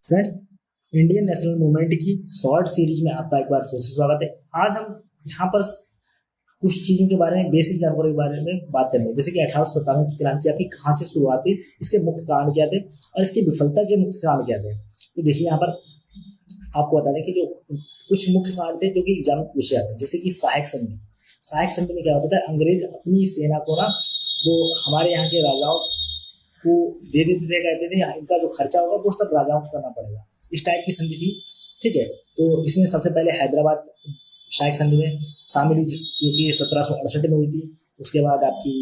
Friends, Indian national movement की short series में आपका एक बार फिर से स्वागत है। आज हम यहाँ पर कुछ चीजों के बारे में, बेसिक जानकारी के बारे में बात करेंगे, जैसे कि 1857 की क्रांति आपकी कहाँ से शुरुआत हुई, इसके मुख्य कारण क्या थे और इसकी विफलता के मुख्य कारण क्या थे। तो देखिए, यहाँ पर आपको बता दें कि जो कुछ मुख्य कारण थे जो कि एग्जाम में पूछे जाते हैं, जैसे कि सहायक संधि। सहायक संधि में क्या होता था, अंग्रेज अपनी सेना को ना वो हमारे यहाँ के राजाओं को दे देते थे, कहते थे इनका जो खर्चा होगा वो सब राजाओं को करना पड़ेगा। इस टाइप की संधि थी। ठीक है, तो इसमें सबसे पहले हैदराबाद सहायक संधि में शामिल हुई, जो कि 1768 में हुई थी। उसके बाद आपकी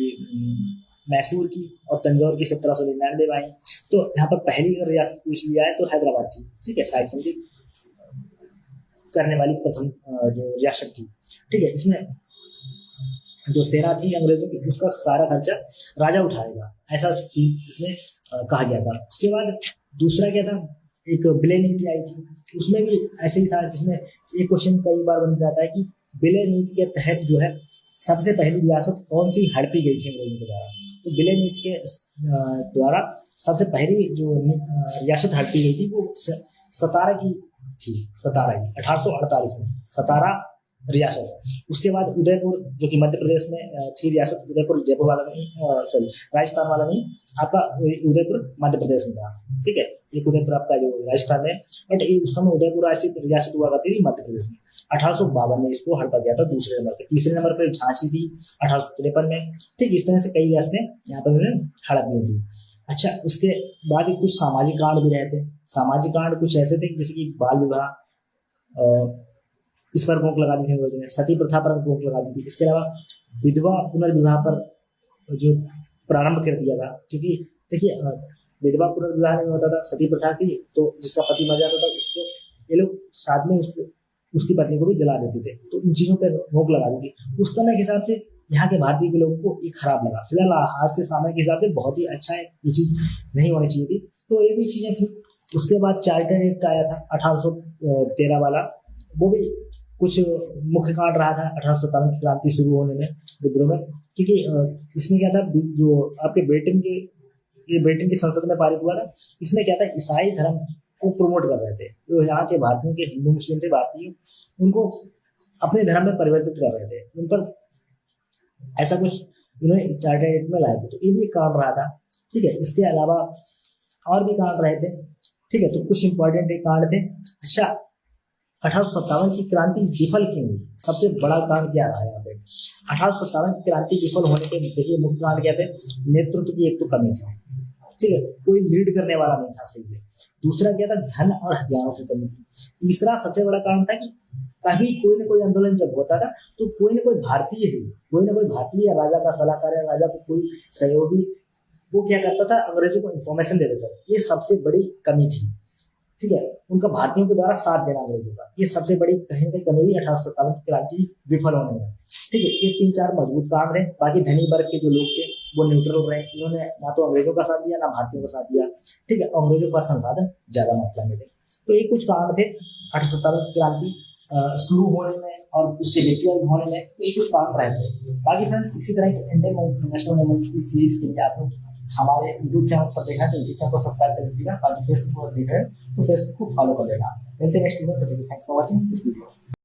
मैसूर की और तंजौर की 1799 में आई। तो यहाँ पर पहली अगर रियासत पूछ लिया है तो हैदराबाद थी। ठीक है, सहायक संधि करने वाली प्रथम जो रियासत थी। ठीक है, इसमें जो सेना थी अंग्रेजों की, उसका सारा खर्चा राजा उठाएगा, ऐसा इसमें कहा गया था। उसके बाद दूसरा क्या था, एक विलय नीति आई थी। उसमें भी ऐसे ही था, जिसमें एक क्वेश्चन कई बार बन जाता है कि विलय नीति के तहत जो है सबसे पहली रियासत कौन सी हड़पी गई थी अंग्रेजों के द्वारा। तो विलय नीति के द्वारा सबसे पहली जो रियासत हड़पी गई थी वो सतारा की थी। सतारा की 1848 में सतारा रियासत। उसके बाद उदयपुर, जो कि मध्य प्रदेश में थी रियासत। उदयपुर जयपुर वाला नहीं, सॉरी राजस्थान वाला नहीं, आपका उदयपुर मध्य प्रदेश में था। ठीक है, एक उदयपुर आपका जो राजस्थान में, बट उस समय उदयपुर ऐसी रियासत हुआ करती थी मध्य प्रदेश में। 1852 में इसको हड़पा गया था दूसरे नंबर पे। तीसरे नंबर पे झांसी थी 1853 में। ठीक, इस तरह से कई रियासतें यहाँ पर हड़प ली थी। अच्छा, उसके बाद कुछ सामाजिक कांड भी रहे थे। सामाजिक कांड कुछ ऐसे थे जैसे कि बाल विवाह, इस पर रोक लगा दी थी अंग्रेजों ने। सती प्रथा पर रोक लगा दी थी। इसके अलावा विधवा पुनर्विवाह पर जो प्रारंभ कर दिया था, क्योंकि देखिए विधवा पुनर्विवाह नहीं होता था, सती प्रथा थी, तो जिसका पति मर जाता था उसको ये लोग साथ में उसकी पत्नी को भी जला देते थे। तो इन चीजों पर रोक लगा दी थी। उस समय के हिसाब से यहाँ के भारतीय के लोगों को ये खराब लगा। फिलहाल आज के समय के हिसाब से बहुत ही अच्छा है, ये चीज नहीं होनी चाहिए थी। तो ये भी चीजें थी। उसके बाद चार्टर एक्ट आया था 1813 वाला, वो भी कुछ मुख्य कारण रहा था 1857 की क्रांति शुरू होने में, विद्रोह में। क्योंकि इसमें क्या था, जो आपके ब्रिटेन की संसद में पारित हुआ था, इसमें क्या था, ईसाई धर्म को प्रमोट कर रहे थे। जो यहाँ के भारतीयों के हिंदू मुस्लिम थे भारतीय, उनको अपने धर्म में परिवर्तित कर रहे थे। उन पर ऐसा कुछ उन्होंने चार्टर एक्ट में लाए थे। तो ये भी कारण रहा था। ठीक है, इसके अलावा और भी कारण रहे थे। ठीक है, तो कुछ इंपॉर्टेंट कारण थे। अच्छा, 1857 की क्रांति विफल क्यों हुई, सबसे बड़ा कारण क्या रहा यहाँ पे। 1857 की क्रांति विफल होने के देखिए मुख्य कारण क्या थे। नेतृत्व की एक तो कमी थी। ठीक है, कोई लीड करने वाला नहीं था सही से। दूसरा क्या था, धन और हथियारों की कमी थी। तीसरा सबसे बड़ा कारण था कि कहीं कोई ना कोई आंदोलन जब होता था तो कोई ना कोई भारतीय या राजा का सलाहकार या राजा को कोई सहयोगी, वो क्या करता था, अंग्रेजों को इन्फॉर्मेशन दे देता था। ये सबसे बड़ी कमी थी। ठीक है, उनका भारतीयों के द्वारा साथ देना अंग्रेजों का, ये सबसे बड़ी कहीं ना कहीं कमी हुई 1857 की क्रांति विफल होने में। ठीक है, ये 3-4 मजबूत कारण रहे। बाकी धनी वर्ग के जो लोग थे वो न्यूट्रल रहे। इन्होंने ना तो अंग्रेजों का साथ दिया ना भारतीयों का साथ दिया। ठीक है, अंग्रेजों का संसाधन ज्यादा मात्रा में थे। तो ये कुछ कारण थे 1857 की क्रांति शुरू होने में और उसके विफल होने में। ये कुछ कारण रहे थे। बाकी फ्रेंड्स, इसी तरह के इंडियन नेशनल मूवमेंट की सीरीज के लिए आप लोग हमारे यूट्यूब चैनल पर देखा है तो यूट्यूब चैनल को सब्सक्राइब कर लीजिएगा। बाकी फेसबुक पर देख रहे हैं तो फेसबुक को फॉलो कर लेना। मिलते हैं नेक्स्ट वीडियो में। Thanks for watching this video.